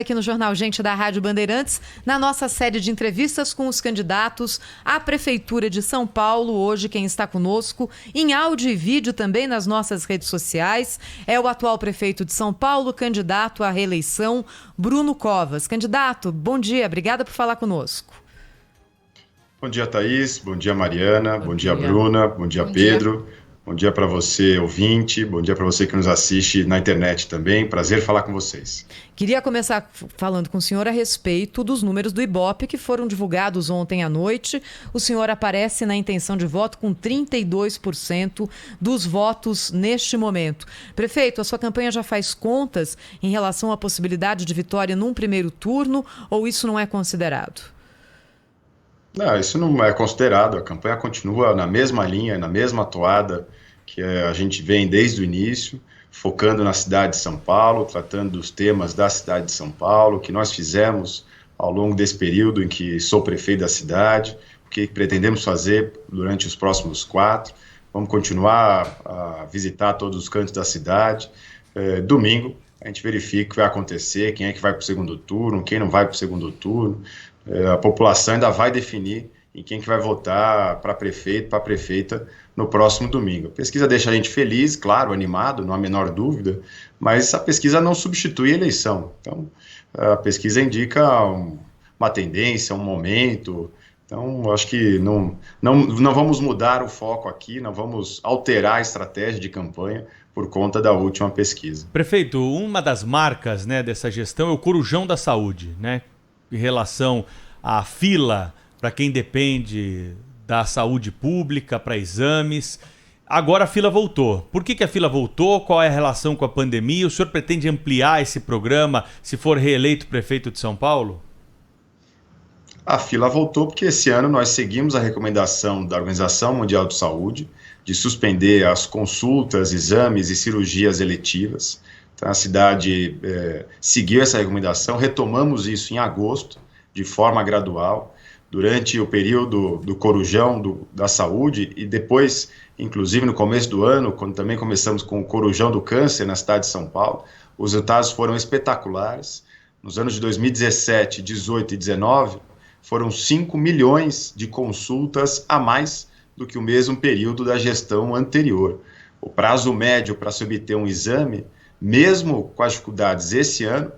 Aqui no Jornal Gente da Rádio Bandeirantes, na nossa série de entrevistas com os candidatos à Prefeitura de São Paulo. Hoje quem está conosco, em áudio e vídeo também nas nossas redes sociais, é o atual prefeito de São Paulo, candidato à reeleição, Bruno Covas. Candidato, bom dia, obrigada por falar conosco. Bom dia, Thaís, bom dia, Mariana, bom dia, Bruna, bom dia, Pedro. Bom dia para você, ouvinte, bom dia para você que nos assiste na internet também, prazer falar com vocês. Queria começar falando com o senhor a respeito dos números do Ibope que foram divulgados ontem à noite. O senhor aparece na intenção de voto com 32% dos votos neste momento. Prefeito, a sua campanha já faz contas em relação à possibilidade de vitória num primeiro turno ou isso não é considerado? Não, isso não é considerado, a campanha continua na mesma linha, na mesma toada que a gente vem desde o início, focando na cidade de São Paulo, tratando dos temas da cidade de São Paulo, que nós fizemos ao longo desse período em que sou prefeito da cidade, o que pretendemos fazer durante os próximos 4. Vamos continuar a visitar todos os cantos da cidade. Domingo a gente verifica o que vai acontecer, quem é que vai para o segundo turno, quem não vai para o segundo turno. A população ainda vai definir em quem que vai votar para prefeito, para prefeita no próximo domingo. A pesquisa deixa a gente feliz, claro, animado, não há a menor dúvida, mas a pesquisa não substitui a eleição. Então, a pesquisa indica uma tendência, um momento. Então, acho que não vamos mudar o foco aqui, não vamos alterar a estratégia de campanha por conta da última pesquisa. Prefeito, uma das marcas, né, dessa gestão é o Corujão da Saúde, né? Em relação à fila para quem depende da saúde pública, para exames. Agora a fila voltou. Por que a fila voltou? Qual é a relação com a pandemia? O senhor pretende ampliar esse programa se for reeleito prefeito de São Paulo? A fila voltou porque esse ano nós seguimos a recomendação da Organização Mundial de Saúde de suspender as consultas, exames e cirurgias eletivas. A cidade seguiu essa recomendação, retomamos isso em agosto, de forma gradual, durante o período do Corujão da Saúde e depois, inclusive no começo do ano, quando também começamos com o Corujão do Câncer na cidade de São Paulo, os resultados foram espetaculares. Nos anos de 2017, 18 e 19, foram 5 milhões de consultas a mais do que o mesmo período da gestão anterior. O prazo médio para se obter um exame, mesmo com as dificuldades esse ano,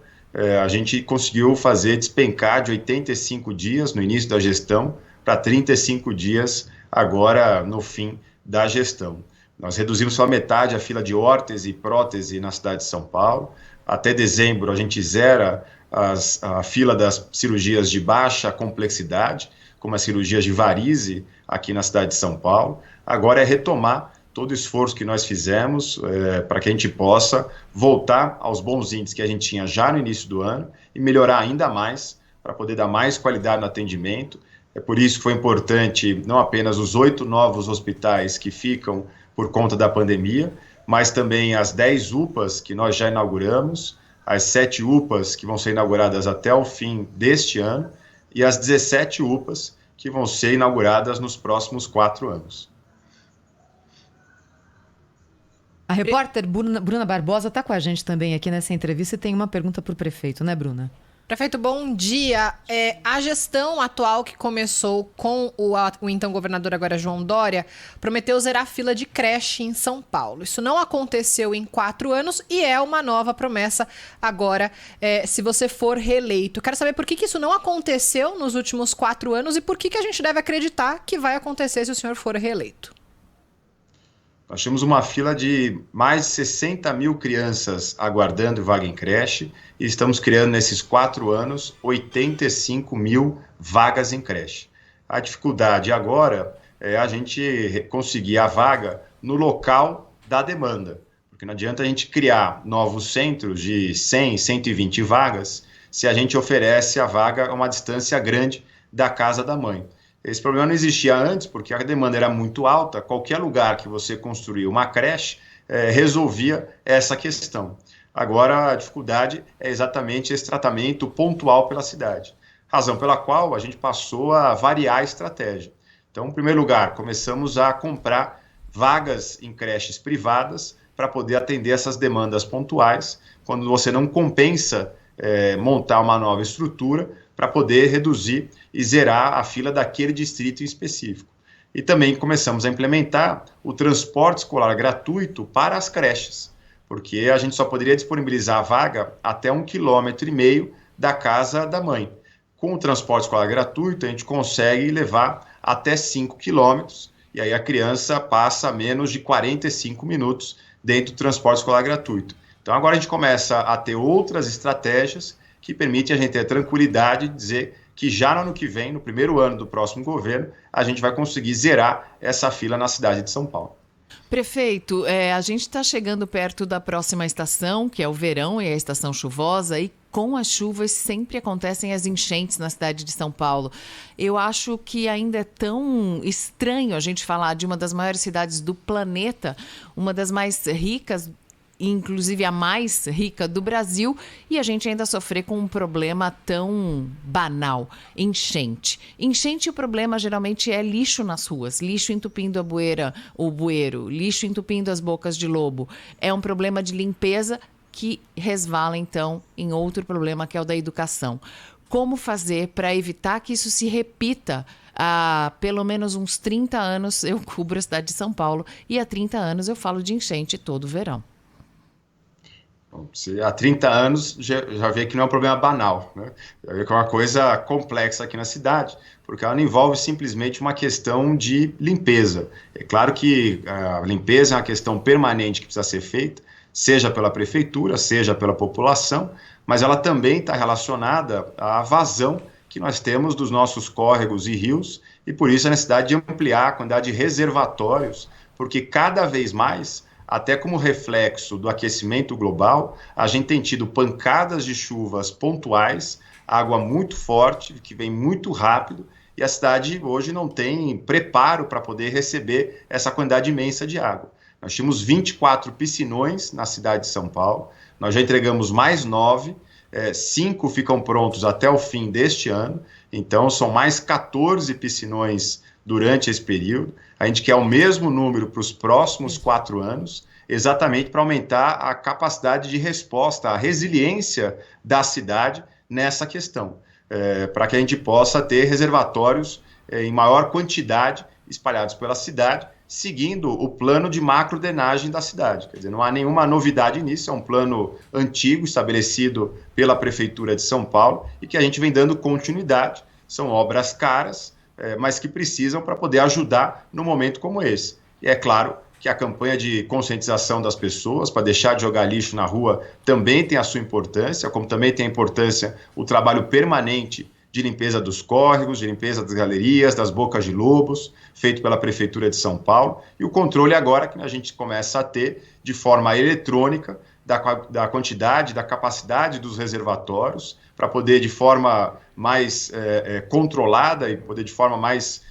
a gente conseguiu fazer despencar de 85 dias no início da gestão para 35 dias agora no fim da gestão. Nós reduzimos só metade a fila de órtese e prótese na cidade de São Paulo. Até dezembro a gente zera a fila das cirurgias de baixa complexidade, como as cirurgias de varize aqui na cidade de São Paulo. Agora é retomar todo o esforço que nós fizemos para que a gente possa voltar aos bons índices que a gente tinha já no início do ano e melhorar ainda mais para poder dar mais qualidade no atendimento. É por isso que foi importante não apenas os 8 novos hospitais que ficam por conta da pandemia, mas também as 10 UPAs que nós já inauguramos, as 7 UPAs que vão ser inauguradas até o fim deste ano e as 17 UPAs que vão ser inauguradas nos próximos 4 anos. A repórter Bruna Barbosa está com a gente também aqui nessa entrevista e tem uma pergunta para o prefeito, né, Bruna? Prefeito, bom dia. A gestão atual que começou com o então governador, agora João Dória, prometeu zerar a fila de creche em São Paulo. Isso não aconteceu em 4 anos e é uma nova promessa agora, se você for reeleito. Quero saber por que isso não aconteceu nos últimos 4 anos e por que a gente deve acreditar que vai acontecer se o senhor for reeleito. Nós temos uma fila de mais de 60 mil crianças aguardando vaga em creche e estamos criando nesses 4 anos 85 mil vagas em creche. A dificuldade agora é a gente conseguir a vaga no local da demanda, porque não adianta a gente criar novos centros de 100, 120 vagas se a gente oferece a vaga a uma distância grande da casa da mãe. Esse problema não existia antes, porque a demanda era muito alta, qualquer lugar que você construía uma creche resolvia essa questão. Agora, a dificuldade é exatamente esse tratamento pontual pela cidade, razão pela qual a gente passou a variar a estratégia. Então, em primeiro lugar, começamos a comprar vagas em creches privadas para poder atender essas demandas pontuais, quando você não compensa montar uma nova estrutura para poder reduzir e zerar a fila daquele distrito em específico. E também começamos a implementar o transporte escolar gratuito para as creches, porque a gente só poderia disponibilizar a vaga até 1,5 km da casa da mãe. Com o transporte escolar gratuito, a gente consegue levar até 5 km, e aí a criança passa menos de 45 minutos dentro do transporte escolar gratuito. Então agora a gente começa a ter outras estratégias que permitem a gente ter tranquilidade de dizer que já no ano que vem, no primeiro ano do próximo governo, a gente vai conseguir zerar essa fila na cidade de São Paulo. Prefeito, a gente está chegando perto da próxima estação, que é o verão e a estação chuvosa, e com as chuvas sempre acontecem as enchentes na cidade de São Paulo. Eu acho que ainda é tão estranho a gente falar de uma das maiores cidades do planeta, uma das mais ricas, inclusive a mais rica do Brasil, e a gente ainda sofrer com um problema tão banal, enchente. Enchente, o problema geralmente é lixo nas ruas, lixo entupindo o bueiro, lixo entupindo as bocas de lobo. É um problema de limpeza que resvala, então, em outro problema, que é o da educação. Como fazer para evitar que isso se repita? Há pelo menos uns 30 anos eu cubro a cidade de São Paulo, e há 30 anos eu falo de enchente todo verão. Há 30 anos já vê que não é um problema banal, né? Já vê que é uma coisa complexa aqui na cidade, porque ela não envolve simplesmente uma questão de limpeza. É claro que a limpeza é uma questão permanente que precisa ser feita, seja pela prefeitura, seja pela população, mas ela também está relacionada à vazão que nós temos dos nossos córregos e rios, e por isso a necessidade de ampliar a quantidade de reservatórios, porque cada vez mais, até como reflexo do aquecimento global, a gente tem tido pancadas de chuvas pontuais, água muito forte, que vem muito rápido, e a cidade hoje não tem preparo para poder receber essa quantidade imensa de água. Nós tínhamos 24 piscinões na cidade de São Paulo, nós já entregamos mais 9, 5 ficam prontos até o fim deste ano, então são mais 14 piscinões durante esse período. A gente quer o mesmo número para os próximos 4 anos, exatamente para aumentar a capacidade de resposta, a resiliência da cidade nessa questão, para que a gente possa ter reservatórios em maior quantidade espalhados pela cidade, seguindo o plano de macrodrenagem da cidade. Quer dizer, não há nenhuma novidade nisso, é um plano antigo, estabelecido pela Prefeitura de São Paulo, e que a gente vem dando continuidade. São obras caras, mas que precisam para poder ajudar num momento como esse. E é claro que a campanha de conscientização das pessoas para deixar de jogar lixo na rua também tem a sua importância, como também tem a importância o trabalho permanente de limpeza dos córregos, de limpeza das galerias, das bocas de lobos, feito pela Prefeitura de São Paulo, e o controle agora que a gente começa a ter de forma eletrônica da quantidade, da capacidade dos reservatórios, para poder de forma mais controlada e poder de forma mais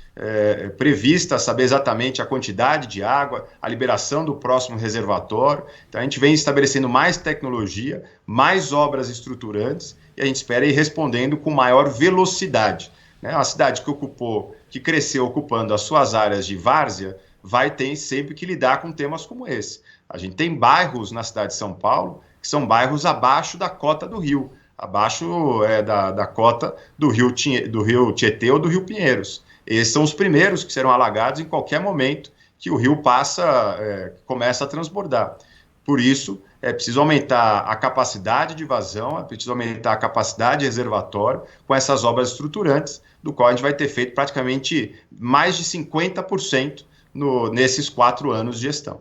prevista saber exatamente a quantidade de água, a liberação do próximo reservatório. Então a gente vem estabelecendo mais tecnologia, mais obras estruturantes, e a gente espera ir respondendo com maior velocidade, né? A cidade que cresceu ocupando as suas áreas de várzea, vai ter sempre que lidar com temas como esse. A gente tem bairros na cidade de São Paulo que são bairros abaixo da cota do rio, abaixo da cota do rio Tietê ou do rio Pinheiros. Esses são os primeiros que serão alagados em qualquer momento que o rio começa a transbordar. Por isso, é preciso aumentar a capacidade de vazão, é preciso aumentar a capacidade de reservatório com essas obras estruturantes, do qual a gente vai ter feito praticamente mais de 50% nesses 4 anos de gestão.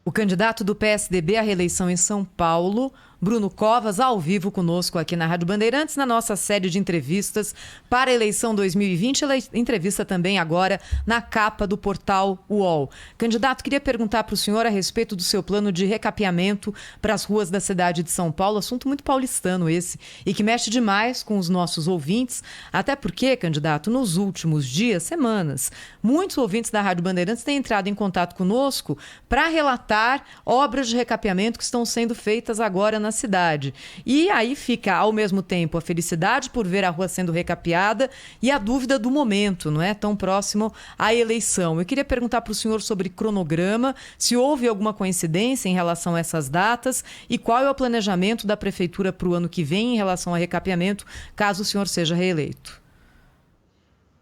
O candidato do PSDB à reeleição em São Paulo, Bruno Covas, ao vivo conosco aqui na Rádio Bandeirantes, na nossa série de entrevistas para a eleição 2020. Ela entrevista também agora na capa do portal UOL. Candidato, queria perguntar para o senhor a respeito do seu plano de recapeamento para as ruas da cidade de São Paulo, assunto muito paulistano esse, e que mexe demais com os nossos ouvintes, até porque, candidato, nos últimos dias, semanas, muitos ouvintes da Rádio Bandeirantes têm entrado em contato conosco para relatar obras de recapeamento que estão sendo feitas agora na na cidade. E aí fica, ao mesmo tempo, a felicidade por ver a rua sendo recapeada e a dúvida do momento, não é? Tão próximo à eleição. Eu queria perguntar para o senhor sobre cronograma, se houve alguma coincidência em relação a essas datas e qual é o planejamento da Prefeitura para o ano que vem em relação ao recapeamento, caso o senhor seja reeleito.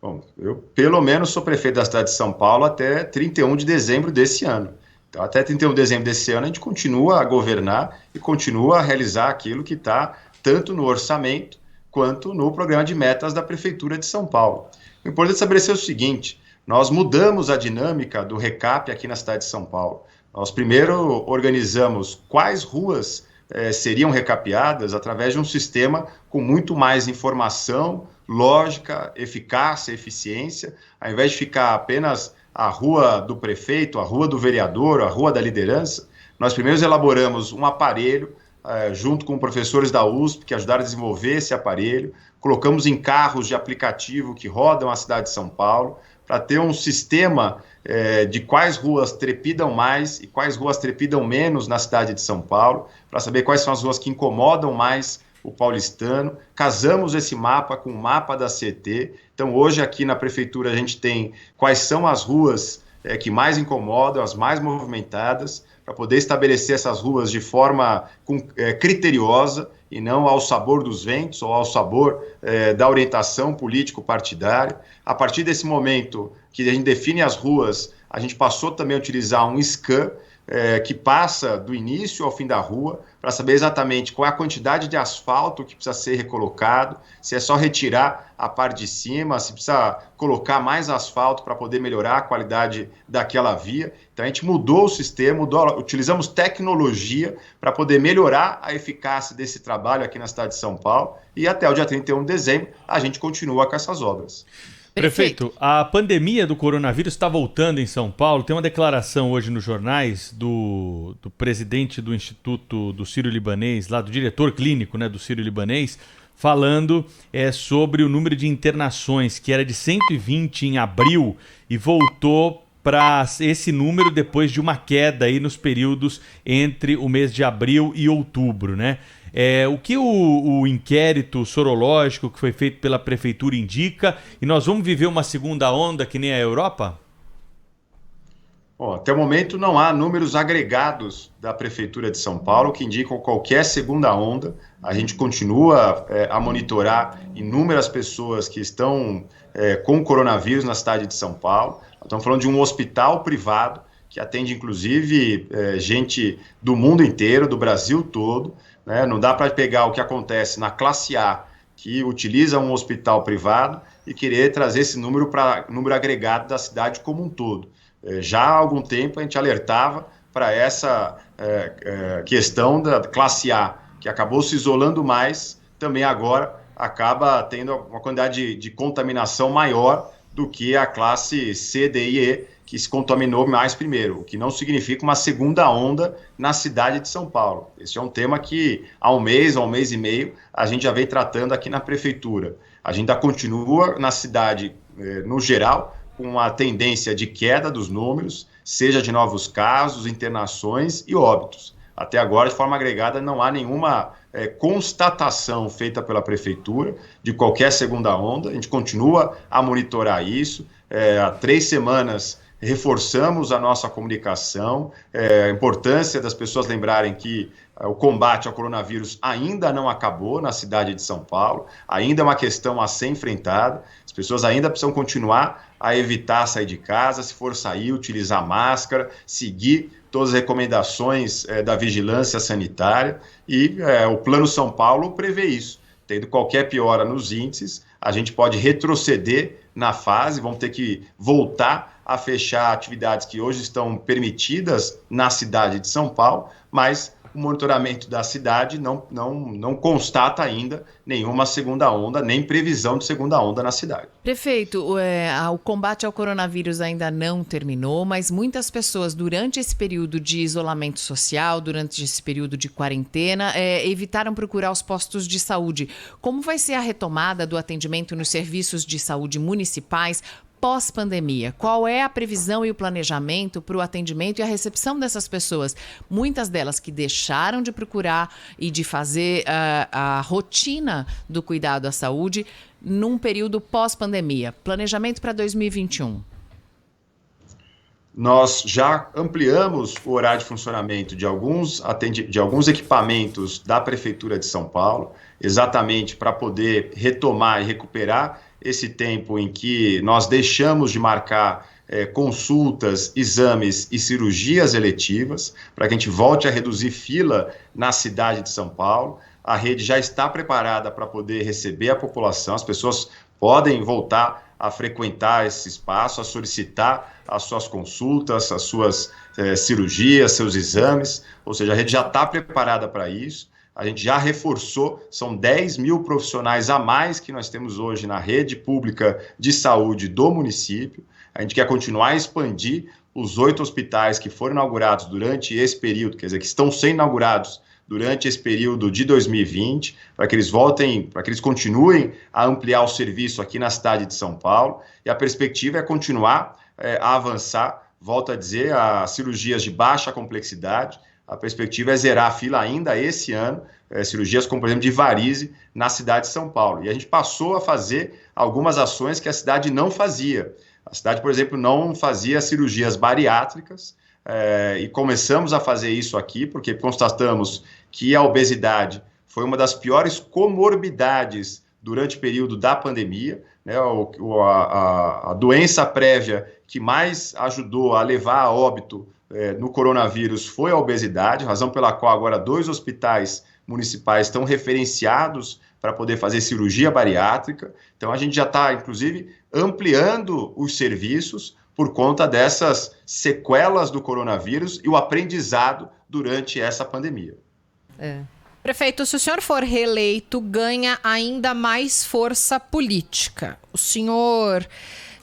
Bom, eu pelo menos sou prefeito da cidade de São Paulo até 31 de dezembro desse ano. Então, até 31 de dezembro desse ano, a gente continua a governar e continua a realizar aquilo que está tanto no orçamento quanto no programa de metas da Prefeitura de São Paulo. O importante é estabelecer o seguinte: nós mudamos a dinâmica do recap aqui na cidade de São Paulo. Nós primeiro organizamos quais ruas seriam recapeadas através de um sistema com muito mais informação, lógica, eficácia, eficiência, ao invés de ficar apenas a rua do prefeito, a rua do vereador, a rua da liderança. Nós primeiro elaboramos um aparelho, junto com professores da USP, que ajudaram a desenvolver esse aparelho, colocamos em carros de aplicativo que rodam a cidade de São Paulo, para ter um sistema de quais ruas trepidam mais e quais ruas trepidam menos na cidade de São Paulo, para saber quais são as ruas que incomodam mais o paulistano. Casamos esse mapa com o mapa da CET. Então, hoje aqui na Prefeitura a gente tem quais são as ruas que mais incomodam, as mais movimentadas, para poder estabelecer essas ruas de forma criteriosa e não ao sabor dos ventos ou ao sabor da orientação político-partidária. A partir desse momento que a gente define as ruas, a gente passou também a utilizar um scan que passa do início ao fim da rua, para saber exatamente qual é a quantidade de asfalto que precisa ser recolocado, se é só retirar a parte de cima, se precisa colocar mais asfalto para poder melhorar a qualidade daquela via. Então a gente mudou o sistema, utilizamos tecnologia para poder melhorar a eficácia desse trabalho aqui na cidade de São Paulo, e até o dia 31 de dezembro a gente continua com essas obras. Prefeito, a pandemia do coronavírus está voltando em São Paulo. Tem uma declaração hoje nos jornais do presidente do Instituto do Sírio-Libanês, lá do diretor clínico, né, do Sírio-Libanês, falando sobre o número de internações, que era de 120 em abril e voltou para esse número depois de uma queda aí nos períodos entre o mês de abril e outubro, né? O que o inquérito sorológico que foi feito pela Prefeitura indica? E nós vamos viver uma segunda onda que nem a Europa? Bom, até o momento não há números agregados da Prefeitura de São Paulo que indicam qualquer segunda onda. A gente continua a monitorar inúmeras pessoas que estão com coronavírus na cidade de São Paulo. Nós estamos falando de um hospital privado que atende inclusive gente do mundo inteiro, do Brasil todo. Não dá para pegar o que acontece na classe A, que utiliza um hospital privado, e querer trazer esse número para número agregado da cidade como um todo. Já há algum tempo a gente alertava para essa questão da classe A, que acabou se isolando mais, também agora acaba tendo uma quantidade de contaminação maior do que a classe C, D e E, que se contaminou mais primeiro, o que não significa uma segunda onda na cidade de São Paulo. Esse é um tema que há um mês e meio, a gente já vem tratando aqui na Prefeitura. A gente ainda continua na cidade, no geral, com uma tendência de queda dos números, seja de novos casos, internações e óbitos. Até agora, de forma agregada, não há nenhuma constatação feita pela Prefeitura de qualquer segunda onda. A gente continua a monitorar isso. Há 3 semanas reforçamos a nossa comunicação, a importância das pessoas lembrarem que o combate ao coronavírus ainda não acabou na cidade de São Paulo, ainda é uma questão a ser enfrentada, as pessoas ainda precisam continuar a evitar sair de casa, se for sair, utilizar máscara, seguir todas as recomendações da vigilância sanitária, e o Plano São Paulo prevê isso. Tendo qualquer piora nos índices, a gente pode retroceder na fase, vamos ter que voltar a fechar atividades que hoje estão permitidas na cidade de São Paulo, mas o monitoramento da cidade não constata ainda nenhuma segunda onda, nem previsão de segunda onda na cidade. Prefeito, o combate ao coronavírus ainda não terminou, mas muitas pessoas durante esse período de isolamento social, durante esse período de quarentena, evitaram procurar os postos de saúde. Como vai ser a retomada do atendimento nos serviços de saúde municipais pós-pandemia? Qual é a previsão e o planejamento para o atendimento e a recepção dessas pessoas? Muitas delas que deixaram de procurar e de fazer a rotina do cuidado à saúde num período pós-pandemia. Planejamento para 2021. Nós já ampliamos o horário de funcionamento de alguns equipamentos da Prefeitura de São Paulo, exatamente para poder retomar e recuperar esse tempo em que nós deixamos de marcar consultas, exames e cirurgias eletivas, para que a gente volte a reduzir fila na cidade de São Paulo. A rede já está preparada para poder receber a população, as pessoas podem voltar a frequentar esse espaço, a solicitar as suas consultas, as suas cirurgias, seus exames, ou seja, a rede já está preparada para isso. A gente já reforçou, são 10 mil profissionais a mais que nós temos hoje na rede pública de saúde do município. A gente quer continuar a expandir os 8 hospitais que foram inaugurados durante esse período, quer dizer, que estão sendo inaugurados durante esse período de 2020, para que eles continuem a ampliar o serviço aqui na cidade de São Paulo. E a perspectiva é continuar a avançar, volto a dizer, a cirurgias de baixa complexidade. A perspectiva é zerar a fila ainda esse ano, cirurgias como, por exemplo, de varize na cidade de São Paulo. E a gente passou a fazer algumas ações que a cidade não fazia. A cidade, por exemplo, não fazia cirurgias bariátricas, e começamos a fazer isso aqui, porque constatamos que a obesidade foi uma das piores comorbidades durante o período da pandemia, né? A doença prévia que mais ajudou a levar a óbito no coronavírus foi a obesidade, razão pela qual agora 2 hospitais municipais estão referenciados para poder fazer cirurgia bariátrica. Então a gente já está, inclusive, ampliando os serviços por conta dessas sequelas do coronavírus e o aprendizado durante essa pandemia. Prefeito, se o senhor for reeleito, ganha ainda mais força política. O senhor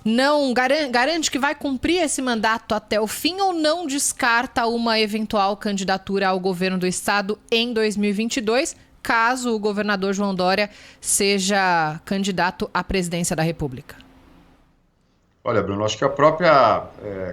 não garante que vai cumprir esse mandato até o fim ou não descarta uma eventual candidatura ao governo do estado em 2022, caso o governador João Dória seja candidato à presidência da República? Olha, Bruno, acho que a própria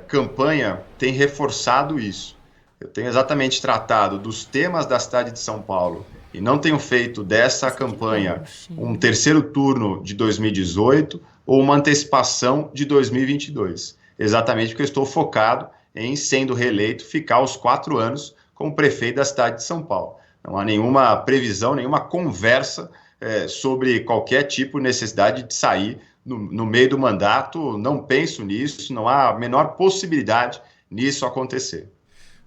campanha tem reforçado isso. Eu tenho exatamente tratado dos temas da cidade de São Paulo e não tenho feito dessa campanha um terceiro turno de 2018 ou uma antecipação de 2022. Exatamente porque eu estou focado em, sendo reeleito, ficar os 4 anos como prefeito da cidade de São Paulo. Não há nenhuma previsão, nenhuma conversa sobre qualquer tipo de necessidade de sair no meio do mandato. Não penso nisso, não há a menor possibilidade nisso acontecer.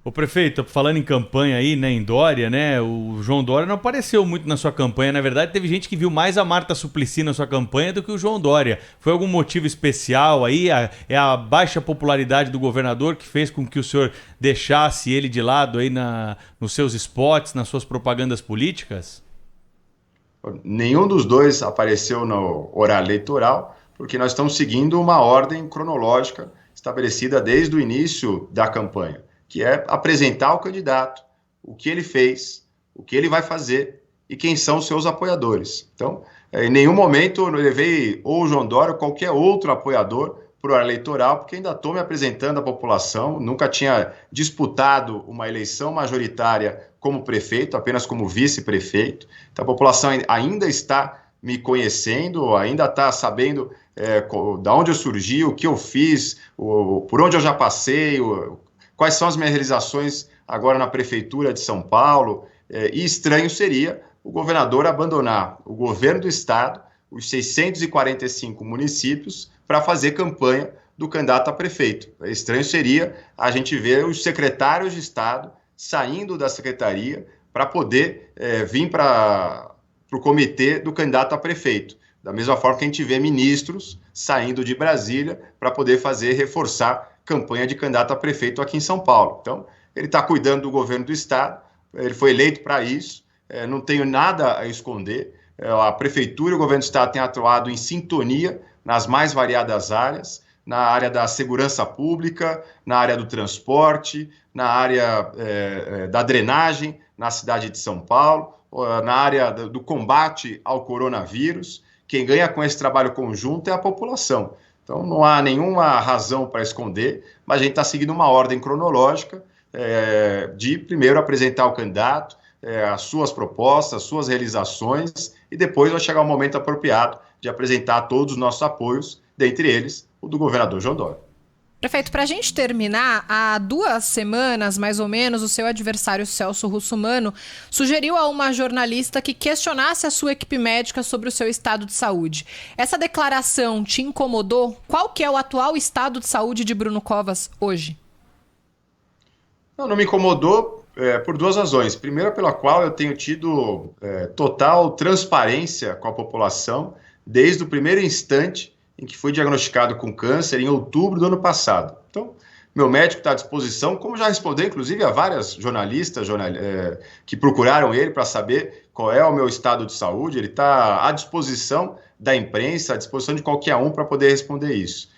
Ô prefeito, falando em campanha aí, né, em Dória, né, o João Dória não apareceu muito na sua campanha. Na verdade, teve gente que viu mais a Marta Suplicy na sua campanha do que o João Dória. Foi algum motivo especial aí? É a baixa popularidade do governador que fez com que o senhor deixasse ele de lado aí nos seus spots, nas suas propagandas políticas? Nenhum dos dois apareceu no horário eleitoral, porque nós estamos seguindo uma ordem cronológica estabelecida desde o início da campanha, que é apresentar o candidato, o que ele fez, o que ele vai fazer e quem são os seus apoiadores. Então, em nenhum momento eu levei ou o João Dória ou qualquer outro apoiador para o horário eleitoral, porque ainda estou me apresentando à população, nunca tinha disputado uma eleição majoritária como prefeito, apenas como vice-prefeito. Então, a população ainda está me conhecendo, ainda está sabendo de onde eu surgi, o que eu fiz, por onde eu já passei, quais são as minhas realizações agora na Prefeitura de São Paulo. E estranho seria o governador abandonar o governo do estado, os 645 municípios, para fazer campanha do candidato a prefeito. Estranho seria a gente ver os secretários de estado saindo da secretaria para poder vir para o comitê do candidato a prefeito. Da mesma forma que a gente vê ministros saindo de Brasília para poder reforçar campanha de candidato a prefeito aqui em São Paulo. Então, ele está cuidando do governo do estado, ele foi eleito para isso, não tenho nada a esconder. A prefeitura e o governo do estado têm atuado em sintonia nas mais variadas áreas, na área da segurança pública, na área do transporte, na área da drenagem na cidade de São Paulo, na área do combate ao coronavírus. Quem ganha com esse trabalho conjunto é a população. Então, não há nenhuma razão para esconder, mas a gente está seguindo uma ordem cronológica de primeiro apresentar o candidato, as suas propostas, as suas realizações, e depois vai chegar o momento apropriado de apresentar todos os nossos apoios, dentre eles o do governador João Dória. Prefeito, para a gente terminar, há 2 semanas, mais ou menos, o seu adversário Celso Russomano sugeriu a uma jornalista que questionasse a sua equipe médica sobre o seu estado de saúde. Essa declaração te incomodou? Qual que é o atual estado de saúde de Bruno Covas hoje? Não me incomodou por 2 razões. Primeira, pela qual eu tenho tido total transparência com a população desde o primeiro instante em que fui diagnosticado com câncer em outubro do ano passado. Então, meu médico está à disposição, como já respondeu, inclusive, a várias jornalistas que procuraram ele para saber qual é o meu estado de saúde. Ele está à disposição da imprensa, à disposição de qualquer um para poder responder isso.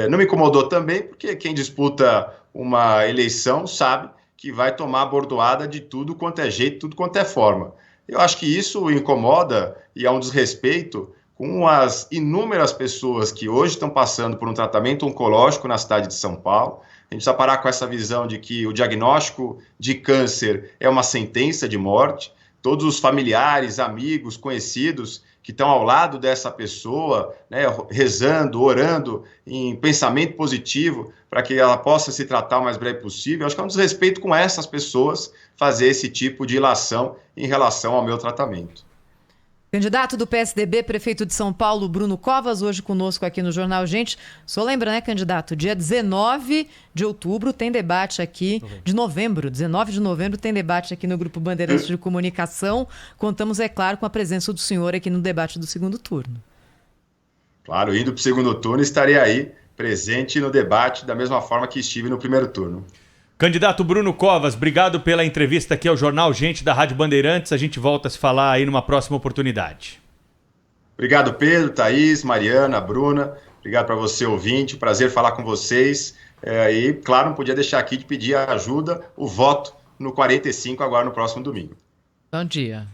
Não me incomodou também, porque quem disputa uma eleição sabe que vai tomar bordoada de tudo quanto é jeito, tudo quanto é forma. Eu acho que isso incomoda e é um desrespeito com as inúmeras pessoas que hoje estão passando por um tratamento oncológico na cidade de São Paulo. A gente precisa parar com essa visão de que o diagnóstico de câncer é uma sentença de morte. Todos os familiares, amigos, conhecidos que estão ao lado dessa pessoa, né, rezando, orando, em pensamento positivo, para que ela possa se tratar o mais breve possível. Eu acho que é um desrespeito com essas pessoas fazer esse tipo de ilação em relação ao meu tratamento. Candidato do PSDB, prefeito de São Paulo, Bruno Covas, hoje conosco aqui no Jornal Gente. Só lembra, né, candidato? Dia 19 de outubro tem debate aqui, de novembro, 19 de novembro tem debate aqui no Grupo Bandeirantes de Comunicação. Contamos, é claro, com a presença do senhor aqui no debate do segundo turno. Claro, indo para o segundo turno, estarei aí, presente no debate, da mesma forma que estive no primeiro turno. Candidato Bruno Covas, obrigado pela entrevista aqui ao Jornal Gente da Rádio Bandeirantes. A gente volta a se falar aí numa próxima oportunidade. Obrigado, Pedro, Thaís, Mariana, Bruna. Obrigado para você, ouvinte. Prazer falar com vocês. E, claro, não podia deixar aqui de pedir a ajuda, o voto no 45 agora no próximo domingo. Bom dia.